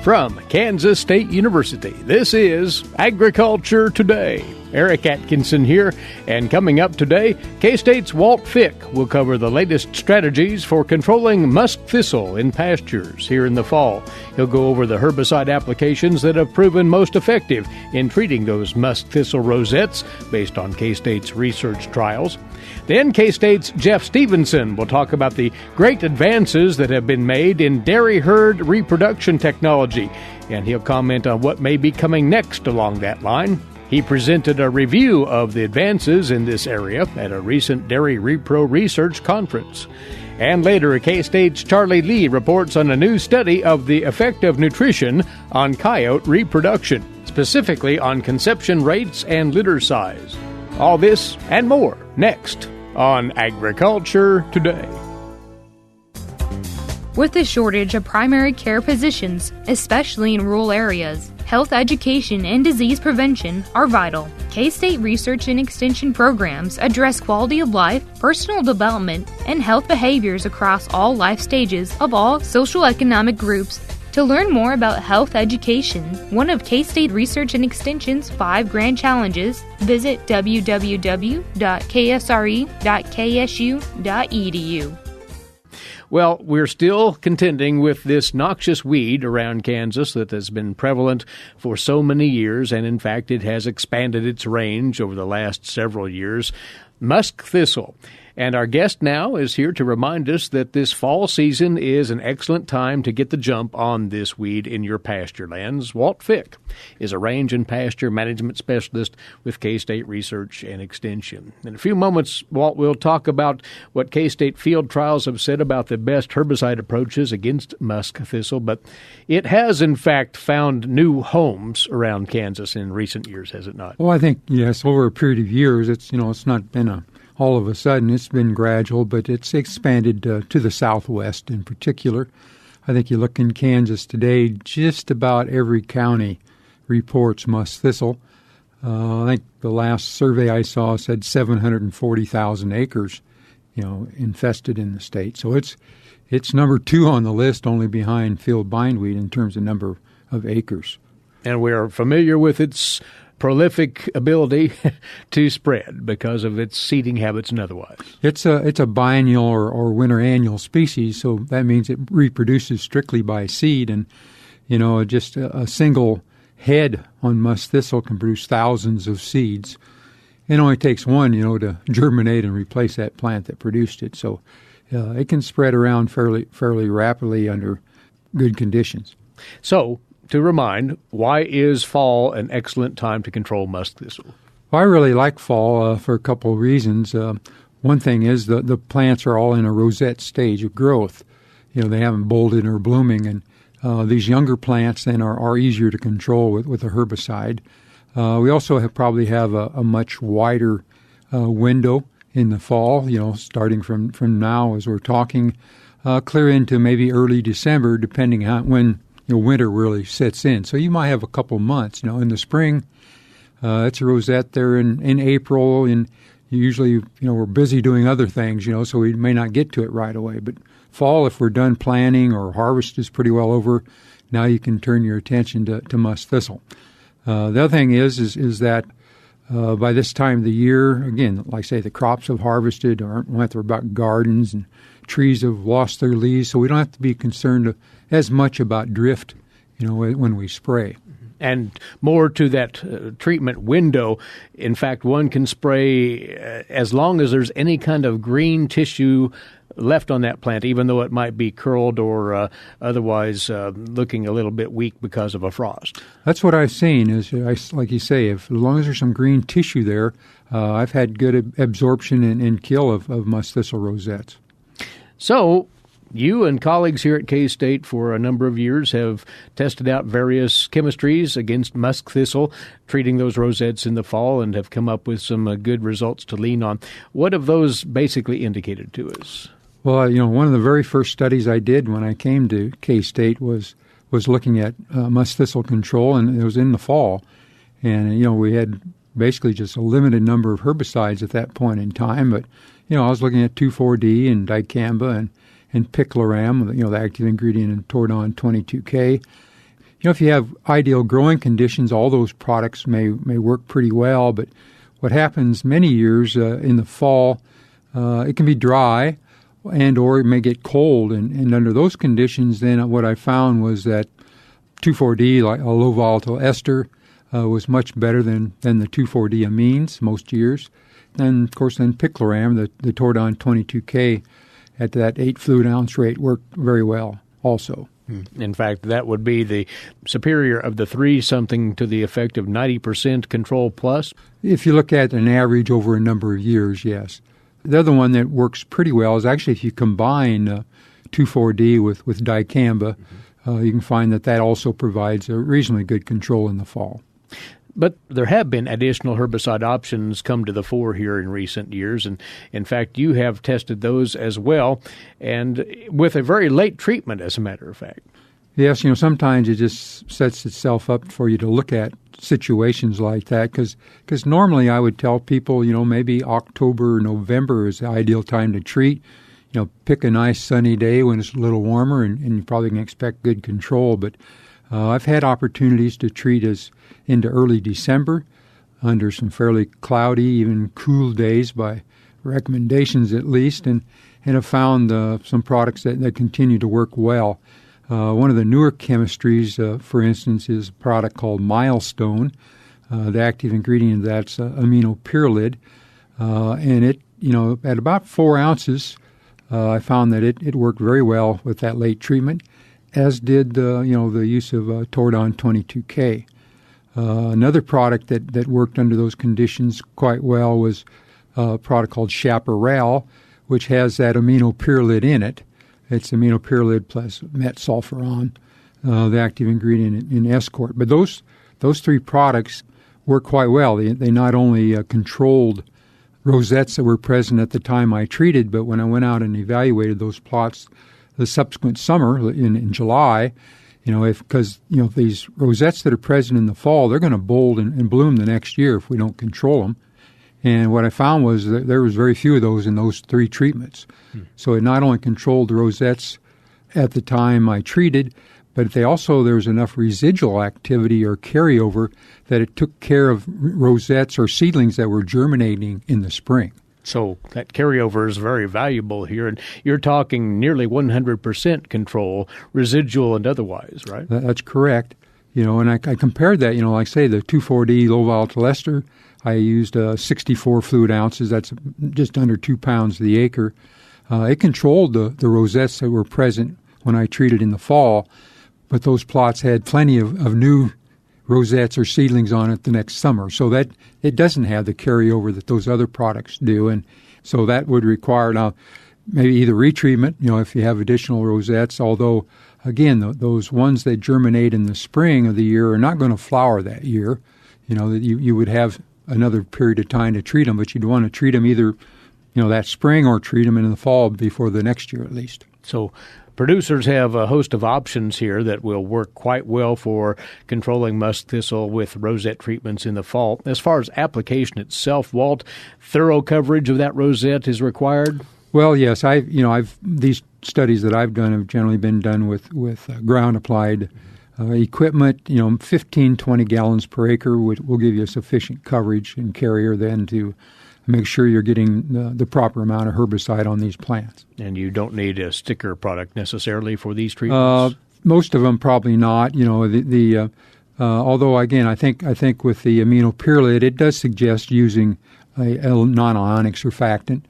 From Kansas State University, this is Agriculture Today. Eric Atkinson here, and coming up today, K-State's Walt Fick will cover the latest strategies for controlling musk thistle in pastures here in the fall. He'll go over the herbicide applications that have proven most effective in treating those musk thistle rosettes based on K-State's research trials. Then K-State's Jeff Stevenson will talk about the great advances that have been made in dairy herd reproduction technology, and he'll comment on what may be coming next along that line. He presented a review of the advances in this area at a recent Dairy Repro Research Conference. And later, K-State's Charlie Lee reports on a new study of the effect of nutrition on coyote reproduction, specifically on conception rates and litter size. All this and more next on Agriculture Today. With the shortage of primary care physicians, especially in rural areas, health education and disease prevention are vital. K-State research and extension programs address quality of life, personal development, and health behaviors across all life stages of all social-economic groups. To learn more about health education, one of K-State Research and Extension's 5 grand challenges, visit www.ksre.ksu.edu. Well, we're still contending with this noxious weed around Kansas that has been prevalent for so many years, and in fact it has expanded its range over the last several years. Musk thistle. And our guest now is here to remind us that this fall season is an excellent time to get the jump on this weed in your pasture lands. Walt Fick is a range and pasture management specialist with K-State Research and Extension. In a few moments, Walt will talk about what K-State field trials have said about the best herbicide approaches against musk thistle, but it has, in fact, found new homes around Kansas in recent years, has it not? Well, I think, yes, over a period of years, it's not been all of a sudden. It's been gradual, but it's expanded to the southwest in particular. I think you look in Kansas today, just about every county reports musk thistle. I think the last survey I saw said 740,000 acres, infested in the state. So it's number 2 on the list, only behind field bindweed in terms of number of acres. And we're familiar with its prolific ability to spread because of its seeding habits and otherwise. It's a biennial or winter annual species, so that means it reproduces strictly by seed, and just a single head on musk thistle can produce thousands of seeds. It only takes one, to germinate and replace that plant that produced it. So it can spread around fairly rapidly under good conditions. So, to remind, why is fall an excellent time to control musk thistle? Well, I really like fall for a couple of reasons. One thing is the plants are all in a rosette stage of growth. They haven't bolted or blooming, and these younger plants then are easier to control with a herbicide. We also probably have a much wider window in the fall, starting from now as we're talking, clear into maybe early December, depending on when winter really sets in. So you might have a couple months. In the spring, it's a rosette there in April, and usually, we're busy doing other things, so we may not get to it right away. But fall, if we're done planting or harvest is pretty well over, now you can turn your attention to musk thistle. The other thing is that by this time of the year, again, like I say, the crops have harvested, or don't have to worry about gardens, and trees have lost their leaves, so we don't have to be concerned as much about drift, when we spray. And more to that treatment window, in fact, one can spray as long as there's any kind of green tissue left on that plant, even though it might be curled or otherwise looking a little bit weak because of a frost. That's what I've seen, is like you say, as long as there's some green tissue there, I've had good absorption and kill of musk thistle rosettes. So, you and colleagues here at K-State for a number of years have tested out various chemistries against musk thistle, treating those rosettes in the fall, and have come up with some good results to lean on. What have those basically indicated to us? Well, one of the very first studies I did when I came to K-State was looking at musk thistle control, and it was in the fall. And, we had basically just a limited number of herbicides at that point in time, but, I was looking at 2,4-D and dicamba and picloram, the active ingredient in Tordon 22K. if you have ideal growing conditions, all those products may work pretty well. But what happens many years in the fall, it can be dry, and or it may get cold. And under those conditions, then what I found was that 2,4-D, like a low volatile ester, was much better than the 2,4-D amines most years. And, of course, then picloram, the Tordon 22K, at that 8 fluid ounce rate worked very well also. In fact, that would be the superior of the three, something to the effect of 90% control plus? If you look at an average over a number of years, yes. The other one that works pretty well is actually if you combine 2,4-D with dicamba, you can find that also provides a reasonably good control in the fall. But there have been additional herbicide options come to the fore here in recent years, and in fact, you have tested those as well, and with a very late treatment, as a matter of fact. Yes, sometimes it just sets itself up for you to look at situations like that, because normally I would tell people, maybe October or November is the ideal time to treat. Pick a nice sunny day when it's a little warmer, and you probably can expect good control, but I've had opportunities to treat as into early December under some fairly cloudy, even cool days by recommendations at least, and have found some products that continue to work well. One of the newer chemistries, for instance, is a product called Milestone. The active ingredient of that's aminopyrrolide, and it, at about 4 ounces, I found that it worked very well with that late treatment, as did the use of Tordon 22K. Another product that worked under those conditions quite well was a product called Chaparral, which has that aminopyrrolide in it. It's aminopyrrolide plus metsulfuron, the active ingredient in Escort. But those three products work quite well. They not only controlled rosettes that were present at the time I treated, but when I went out and evaluated those plots the subsequent summer in July, because these rosettes that are present in the fall, they're going to bolt and bloom the next year if we don't control them. And what I found was that there was very few of those in those three treatments. So it not only controlled the rosettes at the time I treated, but there was enough residual activity or carryover that it took care of rosettes or seedlings that were germinating in the spring. So that carryover is very valuable here, and you're talking nearly 100% control, residual and otherwise, right? That's correct. And I compared that, like say the 2,4-D low volatile ester, I used 64 fluid ounces. That's just under 2 pounds to the acre. It controlled the rosettes that were present when I treated in the fall, but those plots had plenty of new rosettes or seedlings on it the next summer. So that it doesn't have the carryover that those other products do. And so that would require now maybe either retreatment, if you have additional rosettes, although, again, those ones that germinate in the spring of the year are not going to flower that year. That you would have another period of time to treat them, but you'd want to treat them either, that spring or treat them in the fall before the next year at least. So producers have a host of options here that will work quite well for controlling musk thistle with rosette treatments in the fall. As far as application itself, Walt, thorough coverage of that rosette is required? Well, yes. These studies that I've done have generally been done with ground applied equipment. 15, 20 gallons per acre will give you sufficient coverage and carrier then to make sure you're getting the proper amount of herbicide on these plants. And you don't need a sticker product necessarily for these treatments? Most of them probably not. Although, again, I think with the aminopyrrolide, it does suggest using a non-ionic surfactant.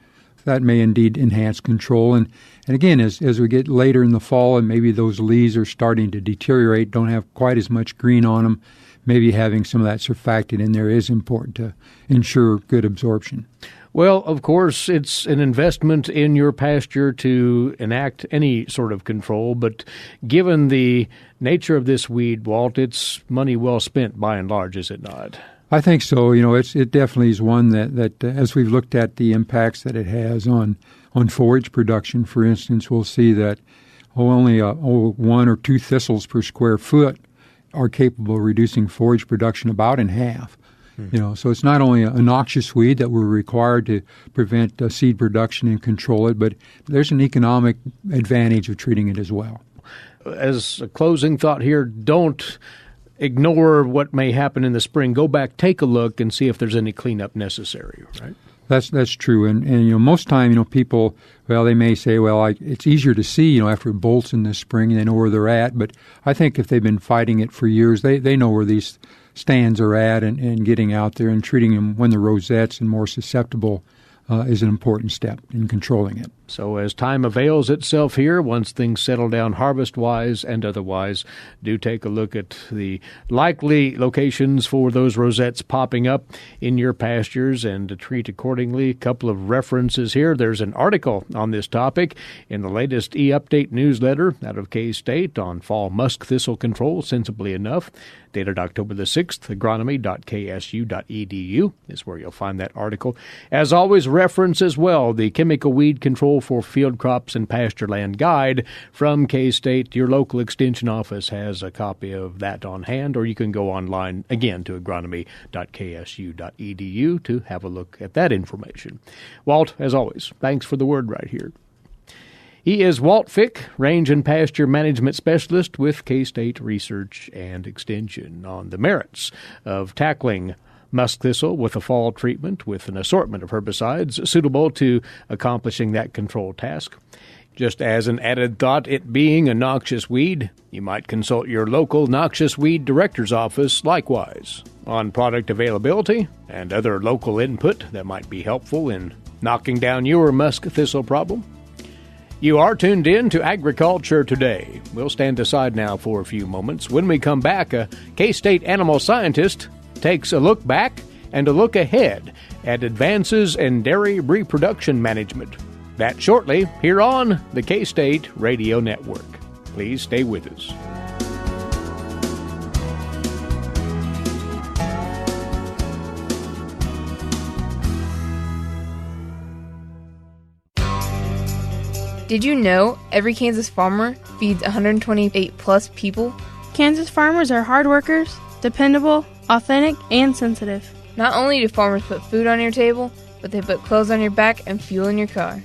That may indeed enhance control. And again, as we get later in the fall and maybe those leaves are starting to deteriorate, don't have quite as much green on them, maybe having some of that surfactant in there is important to ensure good absorption. Well, of course, it's an investment in your pasture to enact any sort of control, but given the nature of this weed, Walt, it's money well spent by and large, is it not? I think so. It definitely is one that as we've looked at the impacts that it has on forage production, for instance, we'll see that only 1 or 2 thistles per square foot are capable of reducing forage production about in half. So it's not only a noxious weed that we're required to prevent seed production and control it, but there's an economic advantage of treating it as well. as a closing thought here, don't ignore what may happen in the spring. Go back, take a look, and see if there's any cleanup necessary, right? That's true, and most time people, they may say, it's easier to see after it bolts in the spring, they know where they're at. But I think if they've been fighting it for years, they know where these stands are at, and getting out there and treating them when they're rosettes and more susceptible is an important step in controlling it. So as time avails itself here, once things settle down harvest-wise and otherwise, do take a look at the likely locations for those rosettes popping up in your pastures and to treat accordingly. A couple of references here. There's an article on this topic in the latest e-update newsletter out of K-State on fall musk thistle control, sensibly enough. Dated October the 6th, agronomy.ksu.edu is where you'll find that article. As always, reference as well the Chemical Weed Control for Field Crops and Pasture Land Guide from K-State. Your local extension office has a copy of that on hand, or you can go online, again, to agronomy.ksu.edu to have a look at that information. Walt, as always, thanks for the word right here. He is Walt Fick, Range and Pasture Management Specialist with K-State Research and Extension, on the merits of tackling musk thistle with a fall treatment with an assortment of herbicides suitable to accomplishing that control task. Just as an added thought, it being a noxious weed, you might consult your local noxious weed director's office likewise on product availability and other local input that might be helpful in knocking down your musk thistle problem. You are tuned in to Agriculture Today. We'll stand aside now for a few moments. When we come back, a K-State animal scientist takes a look back and a look ahead at advances in dairy reproduction management. That shortly here on the K-State Radio Network. Please stay with us. Did you know every Kansas farmer feeds 128 plus people? Kansas farmers are hard workers, dependable, authentic, and sensitive. Not only do farmers put food on your table, but they put clothes on your back and fuel in your car.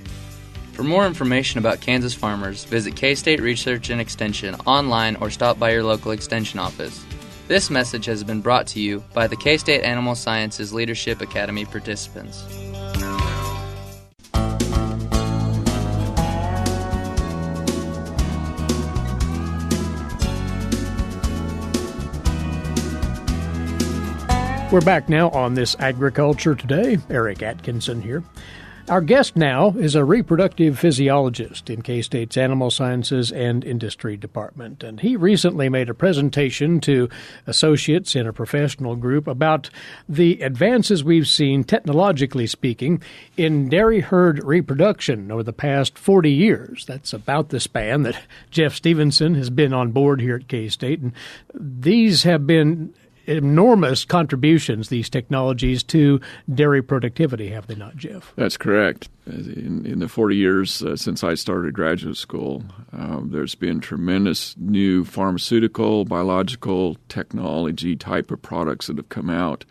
For more information about Kansas farmers, visit K-State Research and Extension online or stop by your local extension office. This message has been brought to you by the K-State Animal Sciences Leadership Academy participants. We're back now on this Agriculture Today. Eric Atkinson here. Our guest now is a reproductive physiologist in K-State's Animal Sciences and Industry Department, and he recently made a presentation to associates in a professional group about the advances we've seen, technologically speaking, in dairy herd reproduction over the past 40 years. That's about the span that Jeff Stevenson has been on board here at K-State, and these have been enormous contributions, these technologies, to dairy productivity, have they not, Jeff? That's correct. In the 40 years since I started graduate school, there's been tremendous new pharmaceutical, biological technology type of products that have come out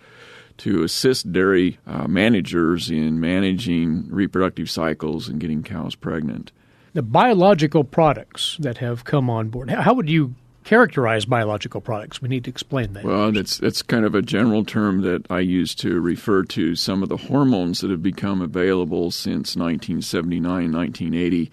to assist dairy managers in managing reproductive cycles and getting cows pregnant. The biological products that have come on board, how would you characterize biological products? We need to explain that. Well, it's kind of a general term that I use to refer to some of the hormones that have become available since 1979, 1980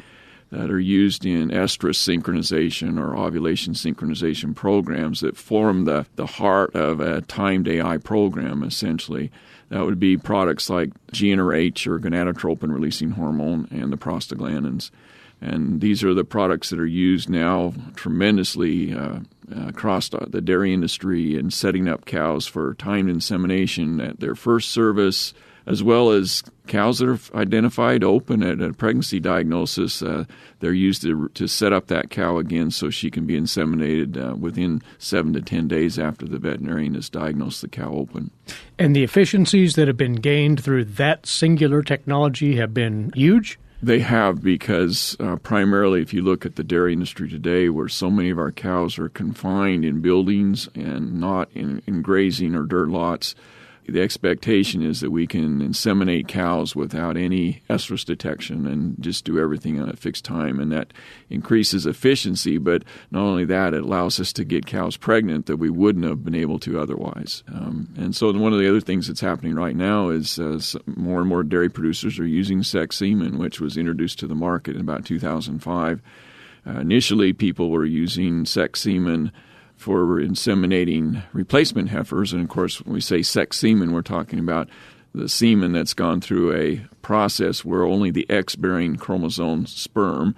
that are used in estrus synchronization or ovulation synchronization programs that form the heart of a timed AI program, essentially. That would be products like GnRH, or gonadotropin-releasing hormone, and the prostaglandins. And these are the products that are used now tremendously across the dairy industry in setting up cows for timed insemination at their first service, as well as cows that are identified open at a pregnancy diagnosis. They're used to set up that cow again so she can be inseminated within 7 to 10 days after the veterinarian has diagnosed the cow open. And the efficiencies that have been gained through that singular technology have been huge? They have, because primarily if you look at the dairy industry today, where so many of our cows are confined in buildings and not in grazing or dirt lots, the expectation is that we can inseminate cows without any estrus detection and just do everything on a fixed time, and that increases efficiency. But not only that, it allows us to get cows pregnant that we wouldn't have been able to otherwise. And so one of the other things that's happening right now is more and more dairy producers are using sex semen, which was introduced to the market in about 2005. Initially, people were using sex semen for inseminating replacement heifers. And, of course, when we say sex semen, we're talking about the semen that's gone through a process where only the X-bearing chromosome sperm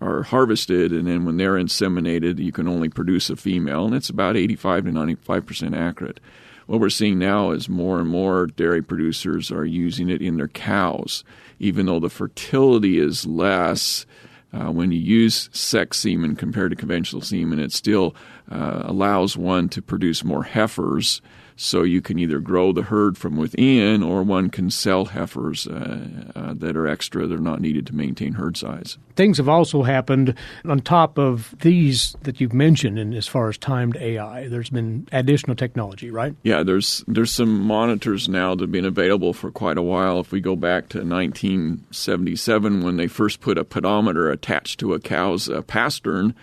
are harvested, and then when they're inseminated, you can only produce a female, and it's about 85 to 95% accurate. What we're seeing now is more and more dairy producers are using it in their cows, even though the fertility is less. When you use sex semen compared to conventional semen, it still allows one to produce more heifers, so you can either grow the herd from within or one can sell heifers that are extra, that are not needed to maintain herd size. Things have also happened on top of these that you've mentioned, and as far as timed AI, there's been additional technology, right? Yeah, there's some monitors now that have been available for quite a while. If we go back to 1977 when they first put a pedometer attached to a cow's pastern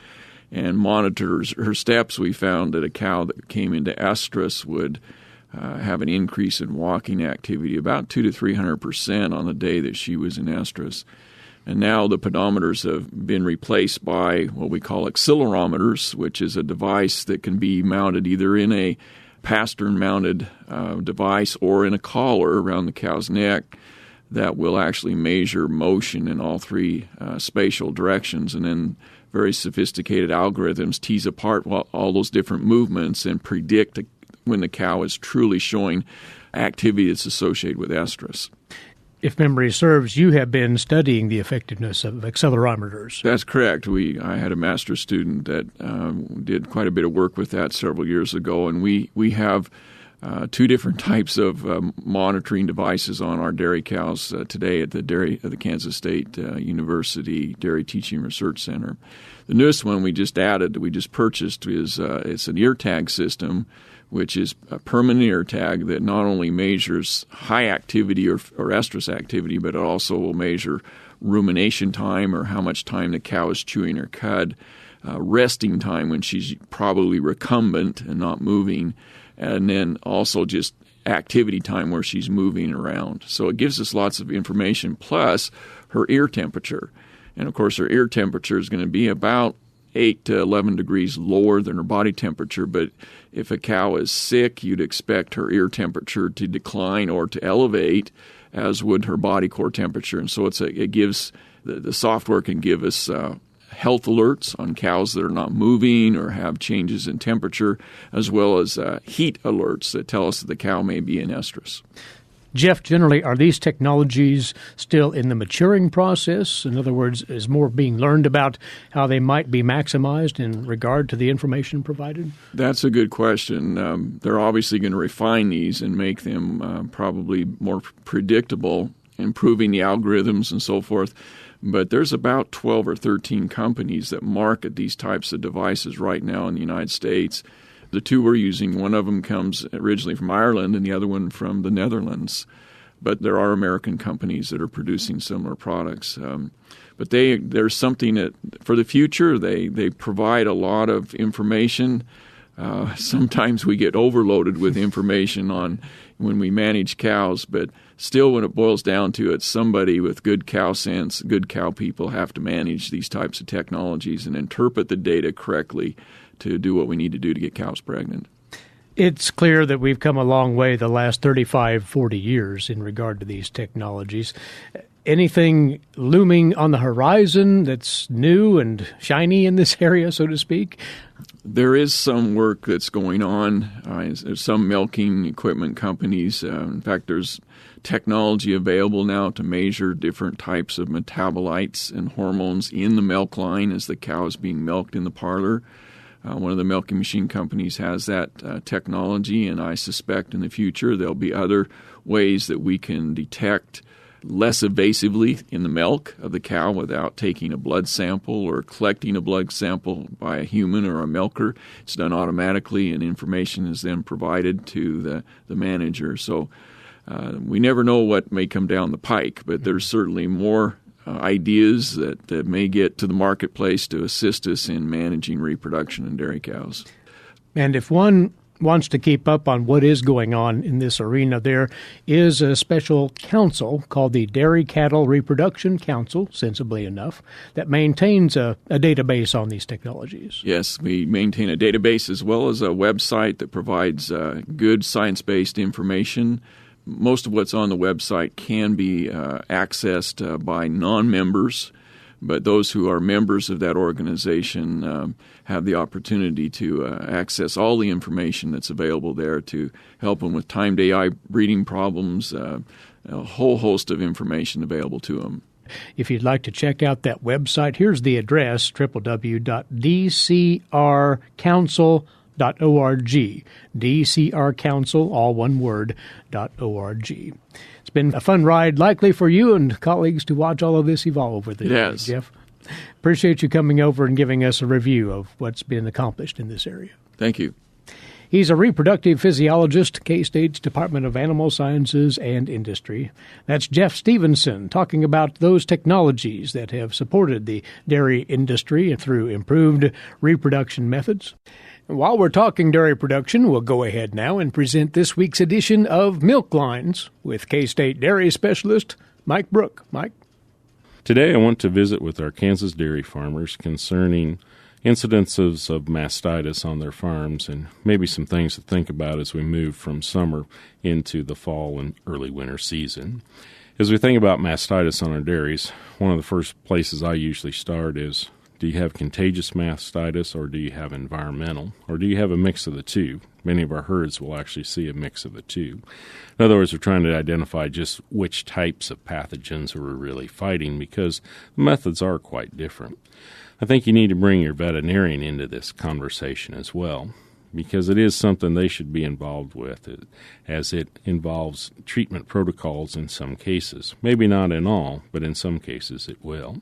and monitors her steps, we found that a cow that came into estrus would have an increase in walking activity about 200 to 300% on the day that she was in estrus. And now the pedometers have been replaced by what we call accelerometers, which is a device that can be mounted either in a pastern-mounted device or in a collar around the cow's neck that will actually measure motion in all three spatial directions, and then very sophisticated algorithms tease apart all those different movements and predict when the cow is truly showing activity that's associated with estrus. If memory serves, you have been studying the effectiveness of accelerometers. That's correct. I had a master's student that did quite a bit of work with that several years ago, and we have two different types of monitoring devices on our dairy cows today at the Kansas State University Dairy Teaching Research Center. The newest one we just purchased is it's an ear tag system, which is a permanent ear tag that not only measures high activity or estrus activity, but it also will measure rumination time, or how much time the cow is chewing her cud, resting time when she's probably recumbent and not moving, and then also just activity time where she's moving around. So it gives us lots of information, plus her ear temperature. And, of course, her ear temperature is going to be about 8 to 11 degrees lower than her body temperature. But if a cow is sick, you'd expect her ear temperature to decline or to elevate, as would her body core temperature. And so it gives the software can give us health alerts on cows that are not moving or have changes in temperature, as well as heat alerts that tell us that the cow may be in estrus. Jeff, generally, are these technologies still in the maturing process? In other words, is more being learned about how they might be maximized in regard to the information provided? That's a good question. They're obviously going to refine these and make them probably more predictable, improving the algorithms and so forth. But there's about 12 or 13 companies that market these types of devices right now in the United States. The two we're using, one of them comes originally from Ireland and the other one from the Netherlands. But there are American companies that are producing similar products. But there's something that, for the future, they provide a lot of information. Sometimes we get overloaded with information on when we manage cows, but still when it boils down to it, somebody with good cow sense, good cow people have to manage these types of technologies and interpret the data correctly to do what we need to do to get cows pregnant. It's clear that we've come a long way the last 35, 40 years in regard to these technologies. Anything looming on the horizon that's new and shiny in this area, so to speak? There is some work that's going on. There's some milking equipment companies. In fact, there's technology available now to measure different types of metabolites and hormones in the milk line as the cow is being milked in the parlor. One of the milking machine companies has that technology, and I suspect in the future there'll be other ways that we can detect less evasively in the milk of the cow without taking a blood sample or collecting a blood sample by a human or a milker. It's done automatically, and information is then provided to the manager. So we never know what may come down the pike, but there's certainly more ideas that may get to the marketplace to assist us in managing reproduction in dairy cows. And if one wants to keep up on what is going on in this arena, there is a special council called the Dairy Cattle Reproduction Council, sensibly enough, that maintains a database on these technologies. Yes, we maintain a database as well as a website that provides good science-based information. Most of what's on the website can be accessed by non-members, but those who are members of that organization have the opportunity to access all the information that's available there to help them with time-day eye breeding problems, a whole host of information available to them. If you'd like to check out that website, here's the address, www.dcrcouncil.org, DCR Council, all one word, .org. It's been a fun ride, likely for you and colleagues to watch all of this evolve with it. Yes. Jeff. Appreciate you coming over and giving us a review of what's been accomplished in this area. Thank you. He's a reproductive physiologist, K-State's Department of Animal Sciences and Industry. That's Jeff Stevenson talking about those technologies that have supported the dairy industry through improved reproduction methods. While we're talking dairy production, we'll go ahead now and present this week's edition of Milk Lines with K-State dairy specialist Mike Brouk. Mike? Today I want to visit with our Kansas dairy farmers concerning incidences of mastitis on their farms and maybe some things to think about as we move from summer into the fall and early winter season. As we think about mastitis on our dairies, one of the first places I usually start is, do you have contagious mastitis or do you have environmental? Or do you have a mix of the two? Many of our herds will actually see a mix of the two. In other words, we're trying to identify just which types of pathogens we're really fighting because the methods are quite different. I think you need to bring your veterinarian into this conversation as well because it is something they should be involved with as it involves treatment protocols in some cases. Maybe not in all, but in some cases it will.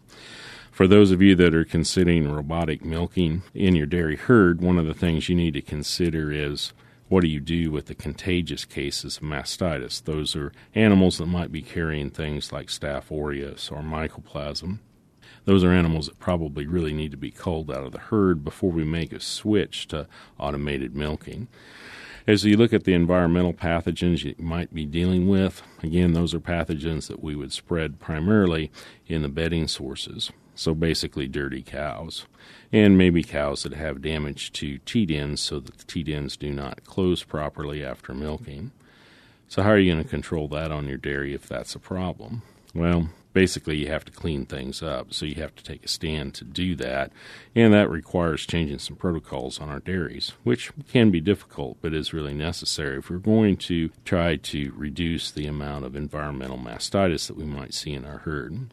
For those of you that are considering robotic milking in your dairy herd, one of the things you need to consider is what do you do with the contagious cases of mastitis? Those are animals that might be carrying things like Staph aureus or mycoplasma. Those are animals that probably really need to be culled out of the herd before we make a switch to automated milking. As you look at the environmental pathogens you might be dealing with, again, those are pathogens that we would spread primarily in the bedding sources. So basically dirty cows, and maybe cows that have damage to teat ends so that the teat ends do not close properly after milking. So how are you going to control that on your dairy if that's a problem? Well, basically you have to clean things up, so you have to take a stand to do that, and that requires changing some protocols on our dairies, which can be difficult but is really necessary if we're going to try to reduce the amount of environmental mastitis that we might see in our herd.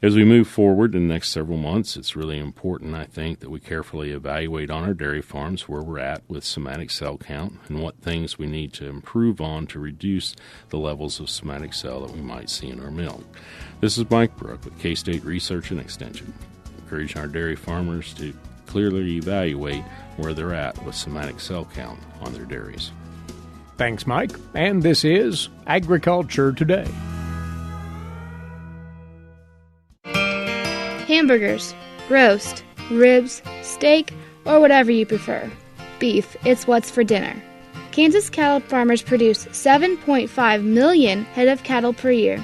As we move forward in the next several months, it's really important, I think, that we carefully evaluate on our dairy farms where we're at with somatic cell count and what things we need to improve on to reduce the levels of somatic cell that we might see in our milk. This is Mike Brouk with K-State Research and Extension, encouraging our dairy farmers to clearly evaluate where they're at with somatic cell count on their dairies. Thanks, Mike. And this is Agriculture Today. Hamburgers, roast, ribs, steak, or whatever you prefer. Beef, it's what's for dinner. Kansas cattle farmers produce 7.5 million head of cattle per year.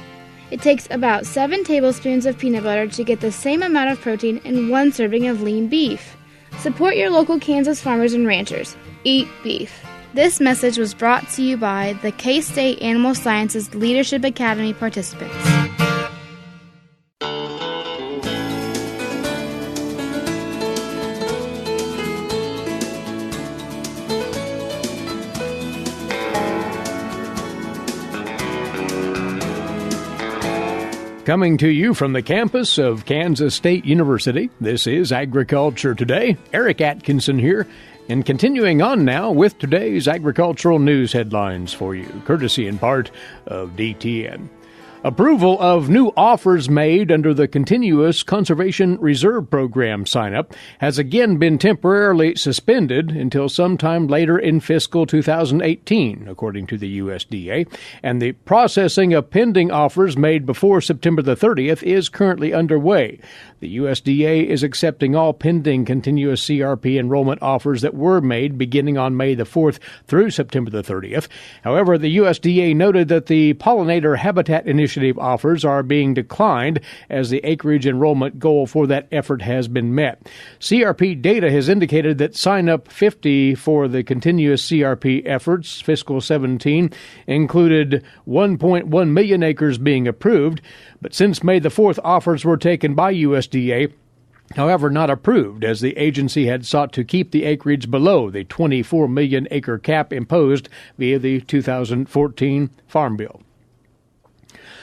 It takes about 7 tablespoons of peanut butter to get the same amount of protein in 1 serving of lean beef. Support your local Kansas farmers and ranchers. Eat beef. This message was brought to you by the K-State Animal Sciences Leadership Academy participants. Coming to you from the campus of Kansas State University, this is Agriculture Today. Eric Atkinson here, and continuing on now with today's agricultural news headlines for you, courtesy in part of DTN. Approval of new offers made under the Continuous Conservation Reserve Program sign-up has again been temporarily suspended until sometime later in fiscal 2018, according to the USDA, and the processing of pending offers made before September the 30th is currently underway. The USDA is accepting all pending continuous CRP enrollment offers that were made beginning on May the 4th through September the 30th. However, the USDA noted that the pollinator habitat initiative offers are being declined as the acreage enrollment goal for that effort has been met. CRP data has indicated that sign-up 50 for the continuous CRP efforts, fiscal 17, included 1.1 million acres being approved, but since May the 4th, offers were taken by USDA, however not approved, as the agency had sought to keep the acreage below the 24 million acre cap imposed via the 2014 Farm Bill.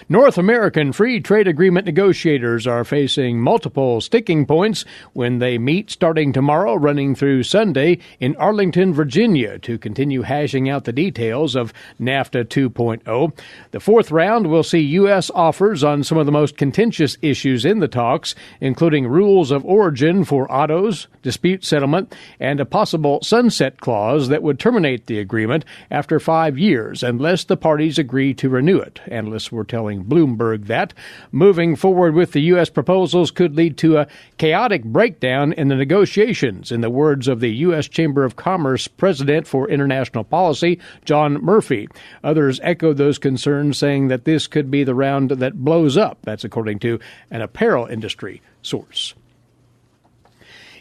North American Free Trade Agreement negotiators are facing multiple sticking points when they meet starting tomorrow, running through Sunday in Arlington, Virginia, to continue hashing out the details of NAFTA 2.0. The fourth round will see U.S. offers on some of the most contentious issues in the talks, including rules of origin for autos, dispute settlement, and a possible sunset clause that would terminate the agreement after 5 years unless the parties agree to renew it. Analysts were telling Bloomberg that moving forward with the U.S. proposals could lead to a chaotic breakdown in the negotiations, in the words of the U.S. Chamber of Commerce President for International Policy, John Murphy. Others echoed those concerns, saying that this could be the round that blows up. That's according to an apparel industry source.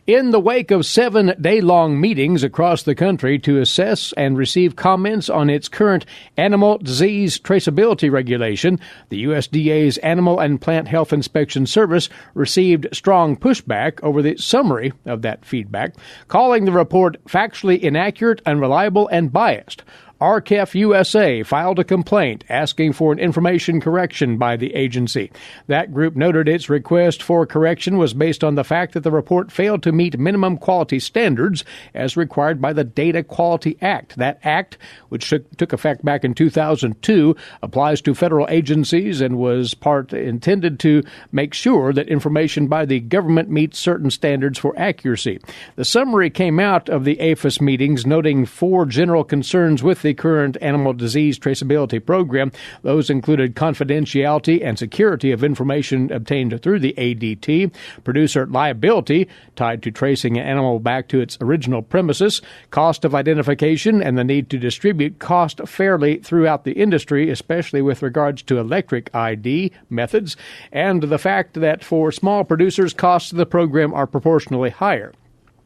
In the wake of 7-day-long meetings across the country to assess and receive comments on its current animal disease traceability regulation, the USDA's Animal and Plant Health Inspection Service received strong pushback over the summary of that feedback, calling the report factually inaccurate, unreliable, and biased. RCEF USA filed a complaint asking for an information correction by the agency. That group noted its request for correction was based on the fact that the report failed to meet minimum quality standards as required by the Data Quality Act. That act, which took effect back in 2002, applies to federal agencies and was intended to make sure that information by the government meets certain standards for accuracy. The summary came out of the APHIS meetings, noting 4 general concerns with the current animal disease traceability program. Those included confidentiality and security of information obtained through the ADT, producer liability tied to tracing an animal back to its original premises, cost of identification, and the need to distribute cost fairly throughout the industry, especially with regards to electric ID methods, and the fact that for small producers, costs of the program are proportionally higher.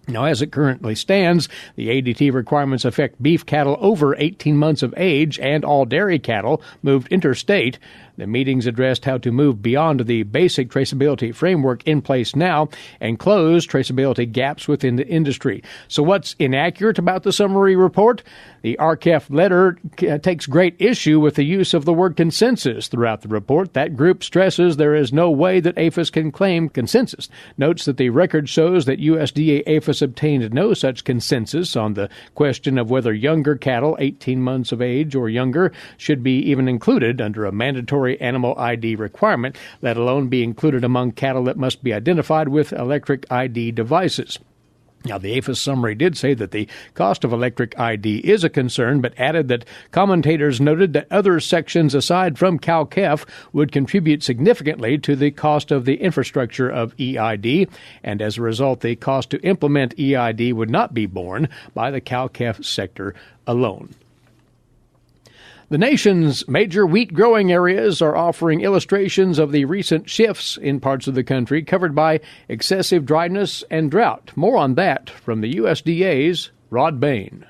Now, as it currently stands, the ADT requirements affect beef cattle over 18 months of age and all dairy cattle moved interstate. The meetings addressed how to move beyond the basic traceability framework in place now and close traceability gaps within the industry. So what's inaccurate about the summary report? The RCEF letter takes great issue with the use of the word consensus throughout the report. That group stresses there is no way that APHIS can claim consensus. Notes that the record shows that USDA APHIS obtained no such consensus on the question of whether younger cattle, 18 months of age or younger, should be even included under a mandatory animal ID requirement, let alone be included among cattle that must be identified with electric ID devices. Now, the APHIS summary did say that the cost of electric ID is a concern, but added that commentators noted that other sections aside from CalCEF would contribute significantly to the cost of the infrastructure of EID, and as a result, the cost to implement EID would not be borne by the CalCEF sector alone. The nation's major wheat growing areas are offering illustrations of the recent shifts in parts of the country covered by excessive dryness and drought. More on that from the USDA's Rod Bain.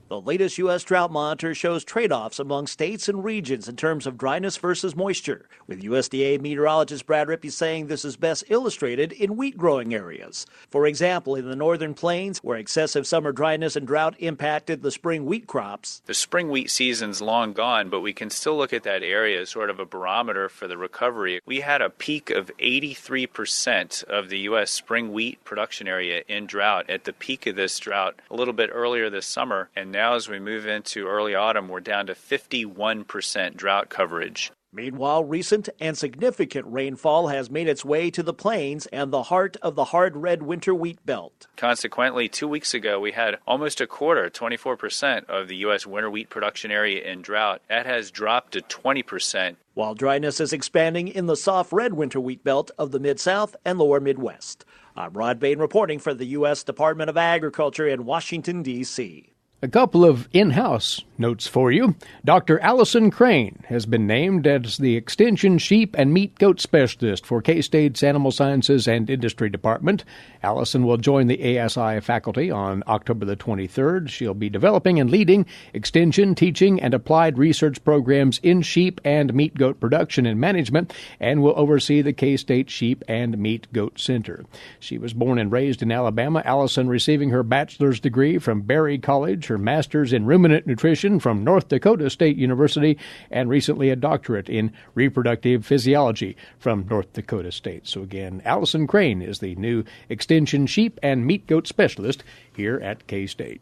The latest U.S. drought monitor shows trade-offs among states and regions in terms of dryness versus moisture, with USDA meteorologist Brad Rippey saying this is best illustrated in wheat-growing areas. For example, in the northern plains, where excessive summer dryness and drought impacted the spring wheat crops. The spring wheat season's long gone, but we can still look at that area as sort of a barometer for the recovery. We had a peak of 83% of the U.S. spring wheat production area in drought at the peak of this drought a little bit earlier this summer, and now as we move into early autumn, we're down to 51% drought coverage. Meanwhile, recent and significant rainfall has made its way to the plains and the heart of the hard red winter wheat belt. Consequently, 2 weeks ago, we had almost a quarter, 24% of the U.S. winter wheat production area in drought. That has dropped to 20%. While dryness is expanding in the soft red winter wheat belt of the Mid-South and lower Midwest. I'm Rod Bain reporting for the U.S. Department of Agriculture in Washington, D.C. A couple of in-house notes for you. Dr. Allison Crane has been named as the Extension Sheep and Meat Goat Specialist for K-State's Animal Sciences and Industry Department. Allison will join the ASI faculty on October the 23rd. She'll be developing and leading extension, teaching, and applied research programs in sheep and meat goat production and management, and will oversee the K-State Sheep and Meat Goat Center. She was born and raised in Alabama, Allison receiving her bachelor's degree from Berry College, her master's in ruminant nutrition from North Dakota State University, and recently a doctorate in reproductive physiology from North Dakota State. So again, Allison Crane is the new Extension Sheep and Meat Goat Specialist here at K-State.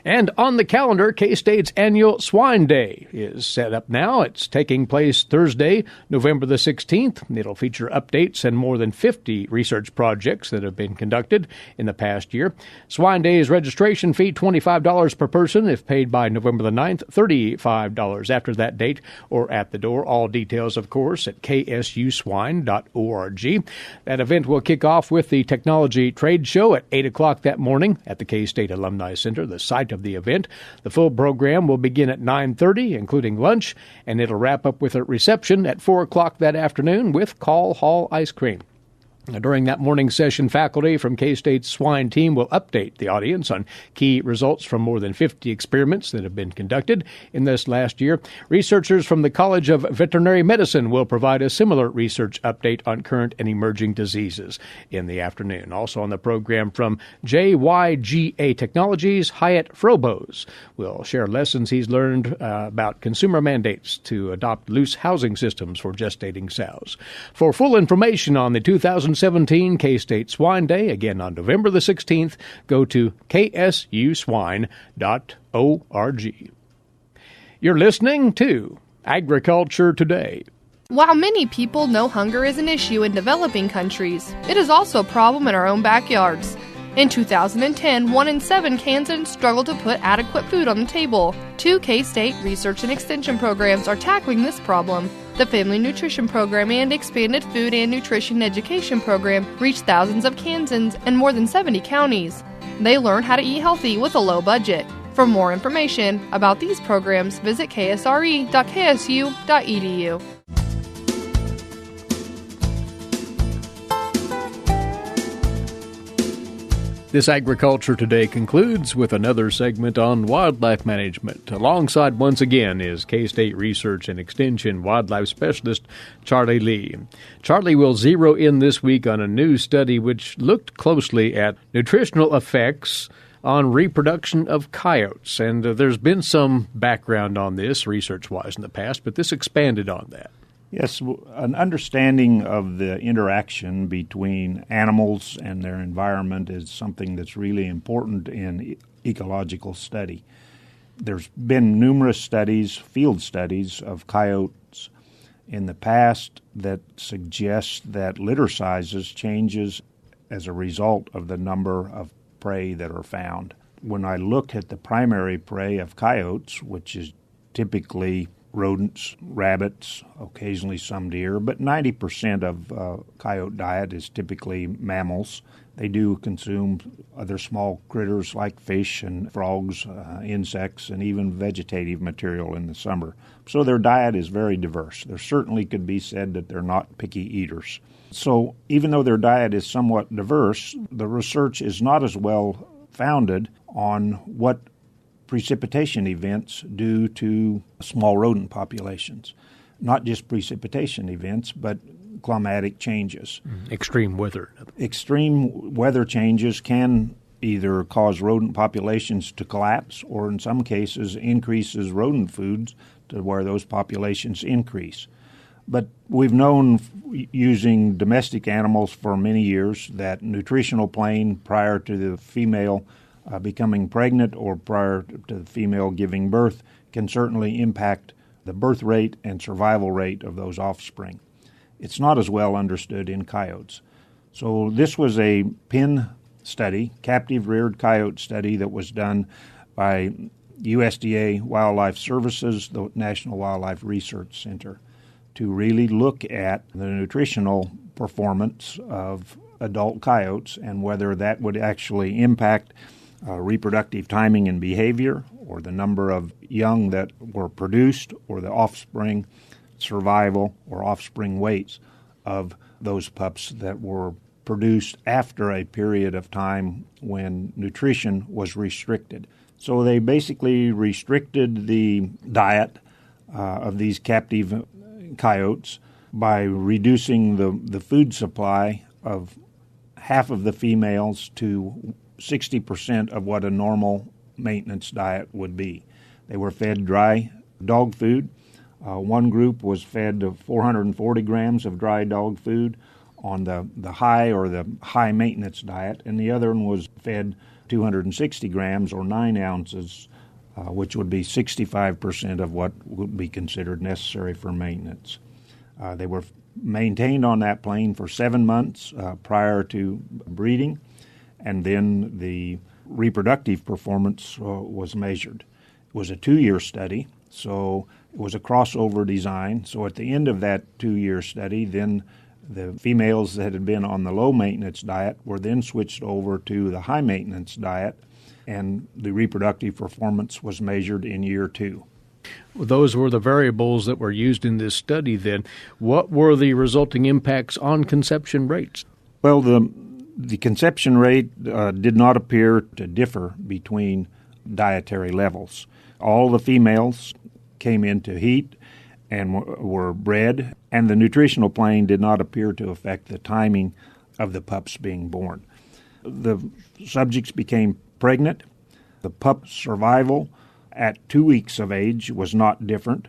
And on the calendar, K-State's annual Swine Day is set up now. It's taking place Thursday, November the 16th. It'll feature updates and more than 50 research projects that have been conducted in the past year. Swine Day's registration fee, $25 per person. If paid by November the 9th, $35 after that date or at the door. All details, of course, at ksuswine.org. That event will kick off with the Technology Trade Show at 8 o'clock that morning at the K-State Alumni Center, the site of the event. The full program will begin at 9:30, including lunch, and it'll wrap up with a reception at 4 o'clock that afternoon with Call Hall ice cream. During that morning session, faculty from K-State's swine team will update the audience on key results from more than 50 experiments that have been conducted in this last year. Researchers from the College of Veterinary Medicine will provide a similar research update on current and emerging diseases in the afternoon. Also on the program from JYGA Technologies, Hyatt Frobose will share lessons he's learned about consumer mandates to adopt loose housing systems for gestating sows. For full information on the 2017 K-State Swine Day, again on November the 16th, go to ksuswine.org. You're listening to Agriculture Today. While many people know hunger is an issue in developing countries, it is also a problem in our own backyards. In 2010, 1 in 7 Kansans struggle to put adequate food on the table. 2 K-State research and extension programs are tackling this problem. The Family Nutrition Program and Expanded Food and Nutrition Education Program reach thousands of Kansans in more than 70 counties. They learn how to eat healthy with a low budget. For more information about these programs, visit ksre.ksu.edu. This Agriculture Today concludes with another segment on wildlife management. Alongside, once again, is K-State Research and Extension Wildlife Specialist Charlie Lee. Charlie will zero in this week on a new study which looked closely at nutritional effects on reproduction of coyotes. And there's been some background on this research-wise in the past, but this expanded on that. Yes, an understanding of the interaction between animals and their environment is something that's really important in ecological study. There's been numerous studies, field studies, of coyotes in the past that suggest that litter sizes changes as a result of the number of prey that are found. When I look at the primary prey of coyotes, which is typically rodents, rabbits, occasionally some deer, but 90% of coyote diet is typically mammals. They do consume other small critters like fish and frogs, insects, and even vegetative material in the summer. So their diet is very diverse. There certainly could be said that they're not picky eaters. So even though their diet is somewhat diverse, the research is not as well founded on what precipitation events due to small rodent populations. Not just precipitation events, but climatic changes. Extreme weather. Extreme weather changes can either cause rodent populations to collapse or in some cases increases rodent foods to where those populations increase. But we've known using domestic animals for many years that nutritional plane prior to the female becoming pregnant or prior to the female giving birth can certainly impact the birth rate and survival rate of those offspring. It's not as well understood in coyotes. So this was a pin study, captive reared coyote study that was done by USDA Wildlife Services, the National Wildlife Research Center, to really look at the nutritional performance of adult coyotes and whether that would actually impact reproductive timing and behavior, or the number of young that were produced, or the offspring survival or offspring weights of those pups that were produced after a period of time when nutrition was restricted. So they basically restricted the diet of these captive coyotes by reducing the food supply of half of the females to 60% of what a normal maintenance diet would be. They were fed dry dog food. One group was fed 440 grams of dry dog food on the high or the high maintenance diet, and the other one was fed 260 grams or 9 ounces, which would be 65% of what would be considered necessary for maintenance. They were maintained on that plane for 7 months prior to breeding, and then the reproductive performance was measured. It was a 2-year study, so it was a crossover design. So at the end of that 2-year study, then the females that had been on the low maintenance diet were then switched over to the high maintenance diet, and the reproductive performance was measured in year 2. Those were the variables that were used in this study then. What were the resulting impacts on conception rates? Well, the conception rate did not appear to differ between dietary levels. All the females came into heat and were bred, and the nutritional plane did not appear to affect the timing of the pups being born. The subjects became pregnant. The pup survival at 2 weeks of age was not different.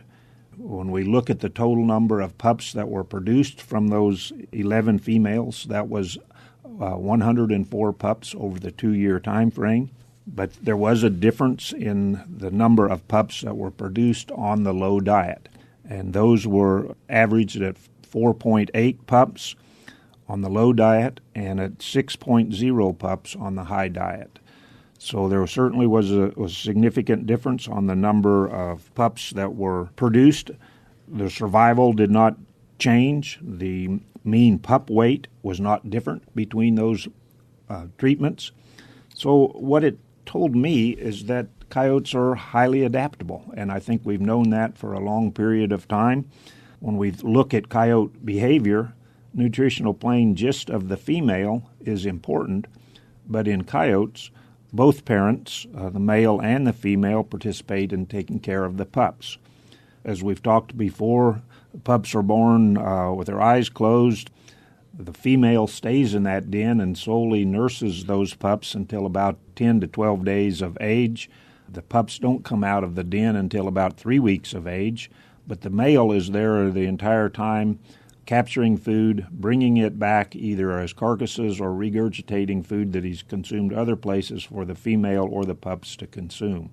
When we look at the total number of pups that were produced from those 11 females, that was 104 pups over the 2-year time frame. But there was a difference in the number of pups that were produced on the low diet, and those were averaged at 4.8 pups on the low diet and at 6.0 pups on the high diet. So there certainly was a significant difference on the number of pups that were produced. The survival did not change. The mean pup weight was not different between those treatments. So what it told me is that coyotes are highly adaptable, and I think we've known that for a long period of time. When we look at coyote behavior, nutritional plane just of the female is important, but in coyotes, both parents, the male and the female, participate in taking care of the pups. As we've talked before, the pups are born with their eyes closed. The female stays in that den and solely nurses those pups until about 10 to 12 days of age. The pups don't come out of the den until about 3 weeks of age, but the male is there the entire time, capturing food, bringing it back either as carcasses or regurgitating food that he's consumed other places for the female or the pups to consume.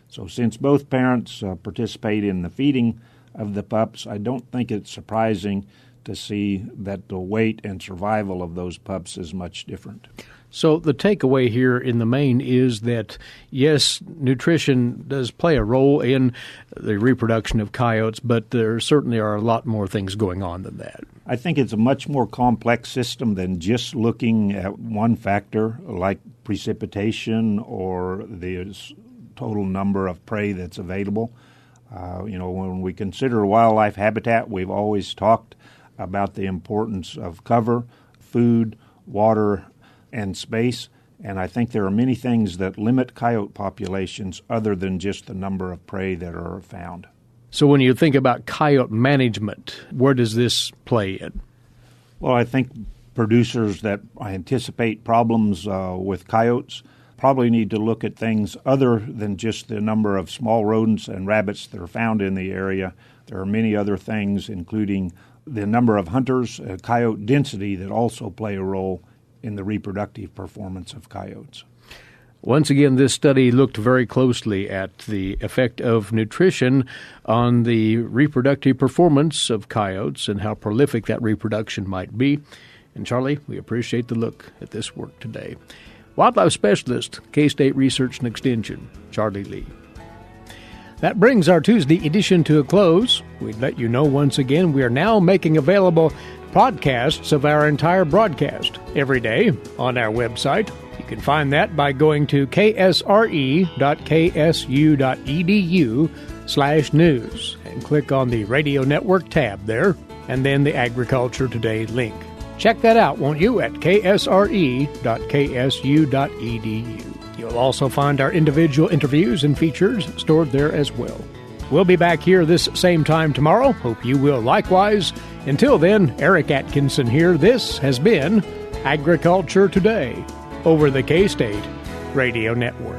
So since both parents participate in the feeding of the pups, I don't think it's surprising to see that the weight and survival of those pups is much different. So the takeaway here in the main is that, yes, nutrition does play a role in the reproduction of coyotes, but there certainly are a lot more things going on than that. I think it's a much more complex system than just looking at one factor like precipitation or the total number of prey that's available. When we consider wildlife habitat, we've always talked about the importance of cover, food, water, and space, and I think there are many things that limit coyote populations other than just the number of prey that are found. So when you think about coyote management, where does this play in? Well, I think producers that anticipate problems with coyotes probably need to look at things other than just the number of small rodents and rabbits that are found in the area. There are many other things, including the number of hunters, coyote density, that also play a role in the reproductive performance of coyotes. Once again, this study looked very closely at the effect of nutrition on the reproductive performance of coyotes and how prolific that reproduction might be. And Charlie, we appreciate the look at this work today. Wildlife Specialist, K-State Research and Extension, Charlie Lee. That brings our Tuesday edition to a close. We'd let you know once again we are now making available podcasts of our entire broadcast every day on our website. You can find that by going to ksre.ksu.edu/news and click on the Radio Network tab there, and then the Agriculture Today link. Check that out, won't you, at ksre.ksu.edu. You'll also find our individual interviews and features stored there as well. We'll be back here this same time tomorrow. Hope you will likewise. Until then, Eric Atkinson here. This has been Agriculture Today over the K-State Radio Network.